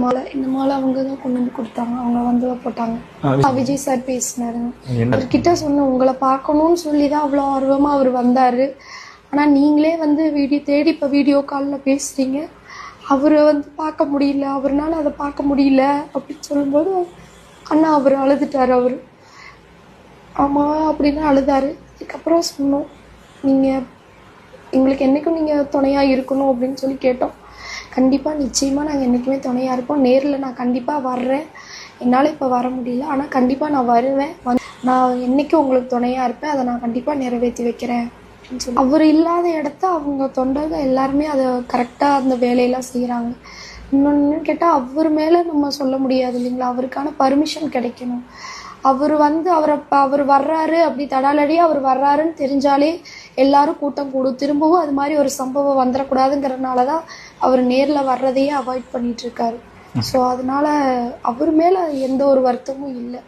இந்த மாலை அவங்க தான் கொண்டு வந்து கொடுத்தாங்க. அவங்க வந்து போட்டாங்க. விஜய் சார் பேசினாரு. அவர்கிட்ட சொன்ன உங்களை பார்க்கணும்னு சொல்லி தான் அவ்வளோ ஆர்வமாக அவர் வந்தார். ஆனால் நீங்களே வந்து தேடி இப்போ வீடியோ காலில் பேசுகிறீங்க. அவரை வந்து பார்க்க முடியல, அவர்னால அதை பார்க்க முடியல அப்படின்னு சொல்லும்போது அண்ணா அவர் அழுதுட்டார். அவர் ஆமாம் அப்படின்னு அழுதார். அதுக்கப்புறம் சொன்னோம், நீங்கள் எங்களுக்கு என்றைக்கும் நீங்கள் துணையாக இருக்கணும் அப்படின்னு சொல்லி கேட்டோம். கண்டிப்பாக நிச்சயமாக நாங்கள் என்றைக்குமே துணையாக இருப்போம். நேரில் நான் கண்டிப்பாக வர்றேன். என்னால் இப்போ வர முடியல, ஆனால் கண்டிப்பாக நான் வருவேன். நான் என்றைக்கும் உங்களுக்கு துணையாக இருப்பேன். அதை நான் கண்டிப்பாக நிறைவேற்றி வைக்கிறேன் அப்படின்னு சொல்லி அவர் இல்லாத இடத்த அவங்க தொண்டர்கள் எல்லாருமே அதை கரெக்டாக அந்த வேலையெல்லாம் செய்கிறாங்க. இன்னொன்று கேட்டால் அவர் மேலே நம்ம சொல்ல முடியாது இல்லைங்களா, அவருக்கான பர்மிஷன் கிடைக்கணும். அவர் வந்து அவர் வர்றாரு அப்படி தடாலடியாக அவர் வர்றாருன்னு தெரிஞ்சாலே எல்லாரும் கூட்டம் கூடும். திரும்பவும் அது மாதிரி ஒரு சம்பவம் வந்துடக்கூடாதுங்கிறதுனால தான் அவர் நேரில் வர்றதையே அவாய்ட் பண்ணிட்டு இருக்காரு. ஸோ அதனால அவர் மேலே எந்த ஒரு வருத்தமும் இல்லை.